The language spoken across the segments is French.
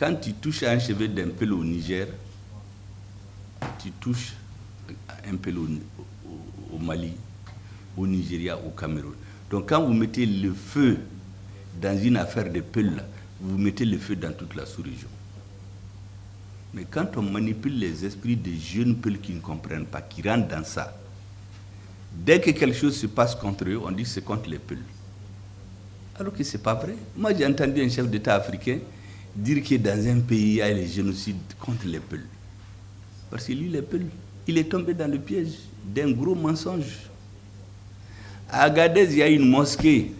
Quand tu touches à un cheveu d'un peul au Niger, tu touches un peul au Mali, au Nigeria, au Cameroun. Donc quand vous mettez le feu dans une affaire de peul, vous mettez le feu dans toute la sous-région. Mais quand on manipule les esprits des jeunes peuls qui ne comprennent pas, qui rentrent dans ça, dès que quelque chose se passe contre eux, on dit que c'est contre les peuls. Alors que ce n'est pas vrai. Moi, j'ai entendu un chef d'État africain dire que dans un pays, il y a les génocides contre les peuls. Parce que lui, les peuls, il est tombé dans le piège d'un gros mensonge. À Agadez, il y a une mosquée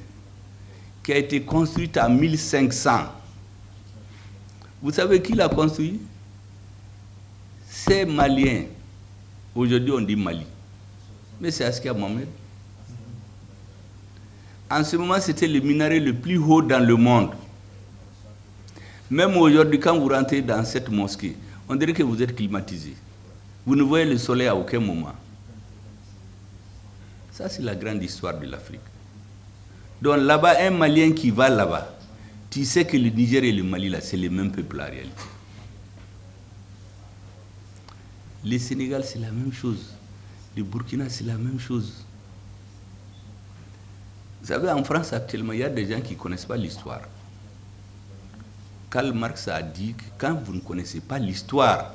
qui a été construite en 1500. Vous savez qui l'a construit? C'est Malien. Aujourd'hui, on dit Mali. Mais c'est Askia Mohamed. En ce moment, c'était le minaret le plus haut dans le monde. Même aujourd'hui, quand vous rentrez dans cette mosquée, on dirait que vous êtes climatisé. Vous ne voyez le soleil à aucun moment. Ça, c'est la grande histoire de l'Afrique. Donc là-bas, un Malien qui va là-bas, tu sais que le Niger et le Mali, là, c'est les mêmes peuples en réalité. Le Sénégal, c'est la même chose. Le Burkina, c'est la même chose. Vous savez, en France, actuellement, il y a des gens qui ne connaissent pas l'histoire. Karl Marx a dit que quand vous ne connaissez pas l'histoire,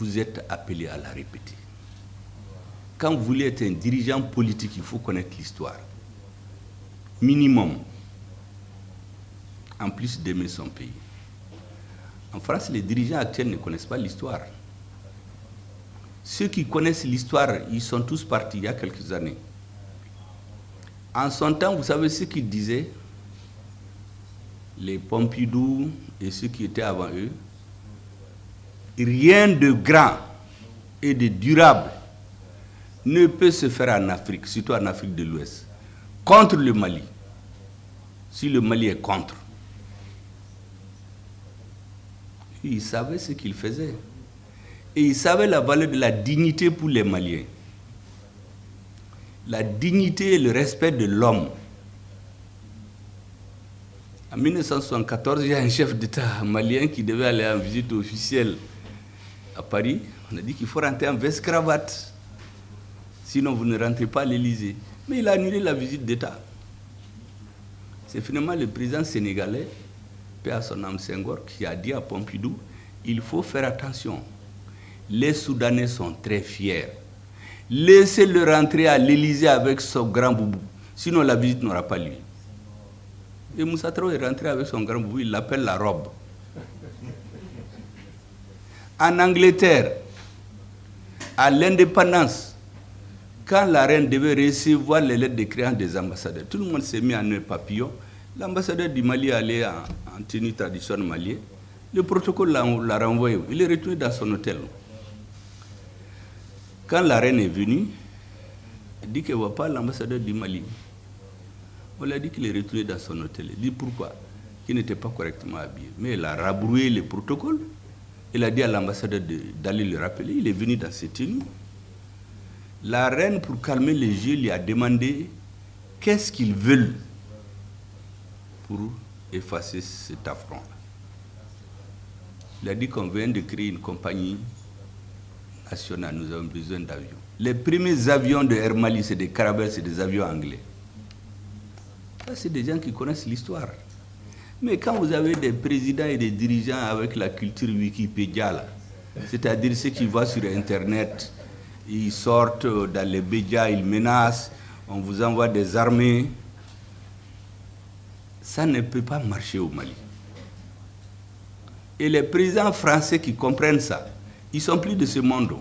vous êtes appelé à la répéter. Quand vous voulez être un dirigeant politique, il faut connaître l'histoire. Minimum. En plus d'aimer son pays. En France, les dirigeants actuels ne connaissent pas l'histoire. Ceux qui connaissent l'histoire, ils sont tous partis il y a quelques années. En son temps, vous savez ce qu'ils disaient? Les Pompidou et ceux qui étaient avant eux, rien de grand et de durable ne peut se faire en Afrique, surtout en Afrique de l'Ouest, contre le Mali. Si le Mali est contre. Ils savaient ce qu'ils faisaient. Et ils savaient la valeur de la dignité pour les Maliens. La dignité et le respect de l'homme. En 1974, il y a un chef d'État malien qui devait aller en visite officielle à Paris. On a dit qu'il faut rentrer en veste-cravate. Sinon, vous ne rentrez pas à l'Élysée. Mais il a annulé la visite d'État. C'est finalement le président sénégalais, paix à son âme Senghor, qui a dit à Pompidou, il faut faire attention. Les Soudanais sont très fiers. Laissez-le rentrer à l'Élysée avec son grand boubou. Sinon, la visite n'aura pas lieu. Et Moussa Traoré est rentré avec son grand boubou, il l'appelle la robe. En Angleterre, à l'indépendance, quand la reine devait recevoir les lettres de créance des ambassadeurs, tout le monde s'est mis en nœud papillon. L'ambassadeur du Mali allait en tenue traditionnelle malienne. Le protocole l'a renvoyé. Il est retourné dans son hôtel. Quand la reine est venue, elle dit qu'elle ne voit pas l'ambassadeur du Mali. On lui a dit qu'il est retourné dans son hôtel. Elle dit pourquoi? Qu'il n'était pas correctement habillé. Mais elle a rabroué le protocole. Elle a dit à l'ambassadeur d'aller le rappeler. Il est venu dans ses tenues. La reine, pour calmer les jeux, lui a demandé qu'est-ce qu'ils veulent pour effacer cet affront. Il a dit qu'on vient de créer une compagnie nationale, nous avons besoin d'avions. Les premiers avions de Air Mali, c'est des Caravelles, c'est des avions anglais. Ça, c'est des gens qui connaissent l'histoire. Mais quand vous avez des présidents et des dirigeants avec la culture Wikipédia, c'est-à-dire ceux qui vont sur Internet, ils sortent dans les médias, ils menacent, on vous envoie des armées, ça ne peut pas marcher au Mali. Et les présidents français qui comprennent ça, ils sont plus de ce monde.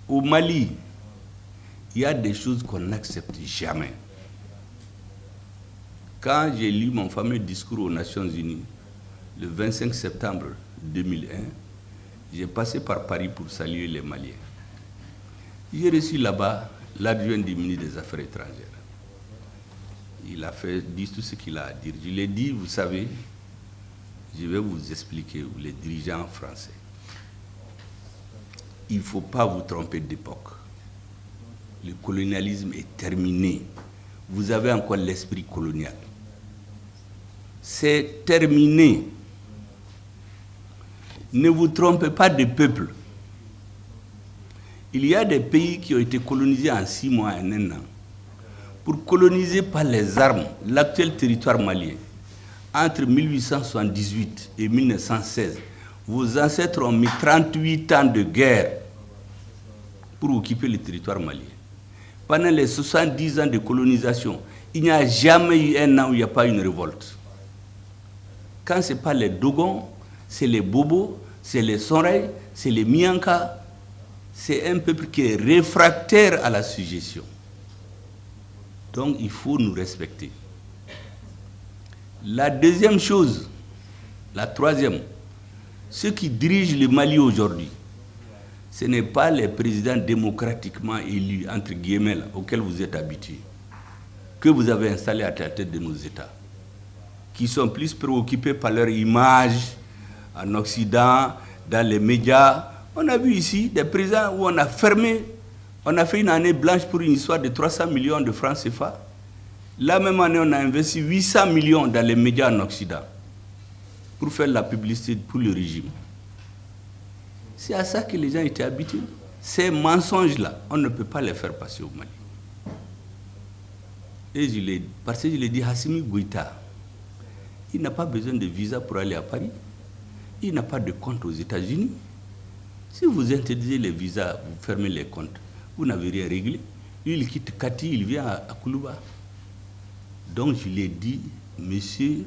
Au Mali, il y a des choses qu'on n'accepte jamais. Quand j'ai lu mon fameux discours aux Nations Unies, le 25 septembre 2001, j'ai passé par Paris pour saluer les Maliens. J'ai reçu là-bas l'adjoint du ministre des Affaires étrangères. Il a dit tout ce qu'il a à dire. Je lui ai dit, vous savez, je vais vous expliquer, les dirigeants français. Il ne faut pas vous tromper d'époque. Le colonialisme est terminé. Vous avez encore l'esprit colonial. c'est terminé. Ne vous trompez pas de peuple. Il y a des pays qui ont été colonisés en 6 mois, en 1 an. Pour coloniser par les armes l'actuel territoire malien, entre 1878 et 1916, vos ancêtres ont mis 38 ans de guerre pour occuper le territoire malien. Pendant les 70 ans de colonisation, il n'y a jamais eu un an où il n'y a pas eu une révolte. Quand ce n'est pas les Dogons, c'est les Bobos, c'est les Sonrai, c'est les Mianka. C'est un peuple qui est réfractaire à la suggestion. Donc il faut nous respecter. La deuxième chose, la troisième, ceux qui dirigent le Mali aujourd'hui, ce n'est pas les présidents démocratiquement élus, entre guillemets, là, auxquels vous êtes habitués, que vous avez installés à la tête de nos États, qui sont plus préoccupés par leur image en Occident, dans les médias. On a vu ici des présidents où on a fermé, on a fait une année blanche pour une histoire de 300 millions de francs CFA. La même année, on a investi 800 millions dans les médias en Occident pour faire la publicité pour le régime. C'est à ça que les gens étaient habitués. Ces mensonges-là, on ne peut pas les faire passer au Mali. Et parce que je l'ai dit, Assimi Goïta, il n'a pas besoin de visa pour aller à Paris. Il n'a pas de compte aux États-Unis. Si vous interdisez les visas, vous fermez les comptes, vous n'avez rien réglé. Lui, il quitte Kati, il vient à Koulouba. Donc, je l'ai dit, monsieur,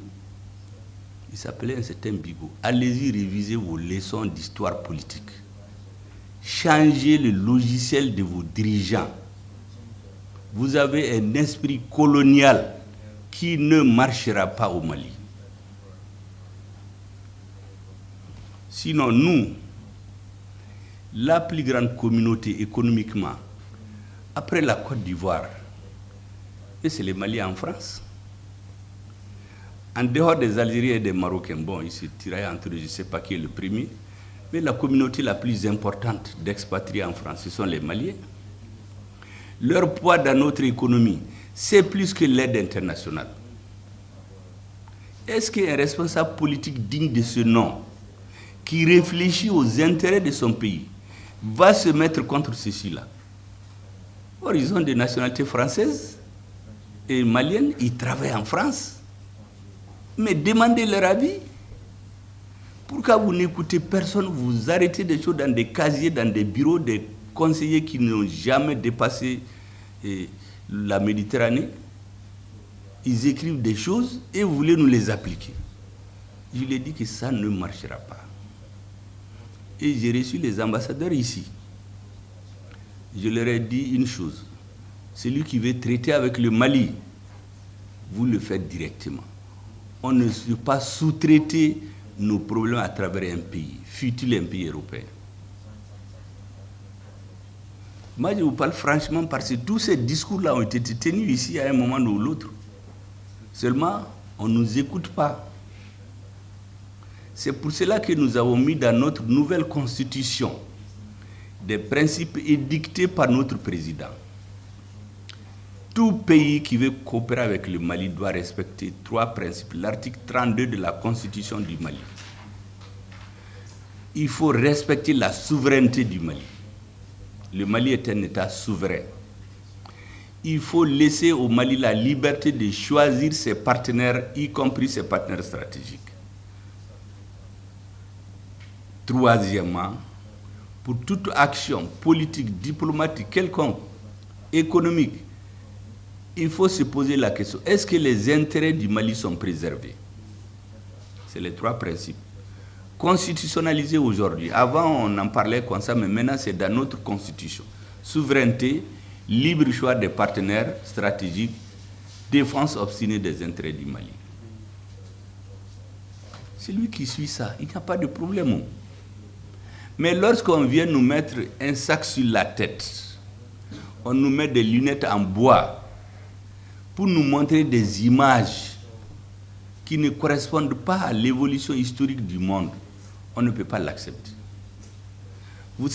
il s'appelait un certain Bigot, allez-y réviser vos leçons d'histoire politique. Changez le logiciel de vos dirigeants. Vous avez un esprit colonial qui ne marchera pas au Mali. Sinon, nous, la plus grande communauté économiquement, après la Côte d'Ivoire, et c'est les Maliens en France. En dehors des Algériens et des Marocains, bon, ils se tiraillent entre eux, je ne sais pas qui est le premier, mais la communauté la plus importante d'expatriés en France, ce sont les Maliens. Leur poids dans notre économie, c'est plus que l'aide internationale. Est-ce qu'un responsable politique digne de ce nom, qui réfléchit aux intérêts de son pays, va se mettre contre ceci-là? Or, ils ont des nationalités françaises et maliennes, ils travaillent en France. Mais demandez leur avis. Pourquoi vous n'écoutez personne, vous arrêtez des choses dans des casiers, dans des bureaux des conseillers qui n'ont jamais dépassé la Méditerranée? Ils écrivent des choses et vous voulez nous les appliquer. Je leur ai dit que ça ne marchera pas. Et j'ai reçu les ambassadeurs ici. Je leur ai dit une chose. Celui qui veut traiter avec le Mali, vous le faites directement. On ne peut pas sous-traiter nos problèmes à travers un pays, fût-il un pays européen. Moi, je vous parle franchement parce que tous ces discours-là ont été tenus ici à un moment ou l'autre. Seulement, on ne nous écoute pas. C'est pour cela que nous avons mis dans notre nouvelle constitution des principes édictés par notre président. Tout pays qui veut coopérer avec le Mali doit respecter 3 principes. L'article 32 de la Constitution du Mali. Il faut respecter la souveraineté du Mali. Le Mali est un État souverain. Il faut laisser au Mali la liberté de choisir ses partenaires, y compris ses partenaires stratégiques. Troisièmement, pour toute action politique, diplomatique, quelconque, économique, il faut se poser la question, est-ce que les intérêts du Mali sont préservés? C'est les 3 principes. Constitutionnalisés aujourd'hui. Avant, on en parlait comme ça, mais maintenant, c'est dans notre constitution. Souveraineté, libre choix des partenaires stratégiques, défense obstinée des intérêts du Mali. C'est lui qui suit ça. Il n'y a pas de problème. Mais lorsqu'on vient nous mettre un sac sur la tête, on nous met des lunettes en bois pour nous montrer des images qui ne correspondent pas à l'évolution historique du monde, on ne peut pas l'accepter. Vous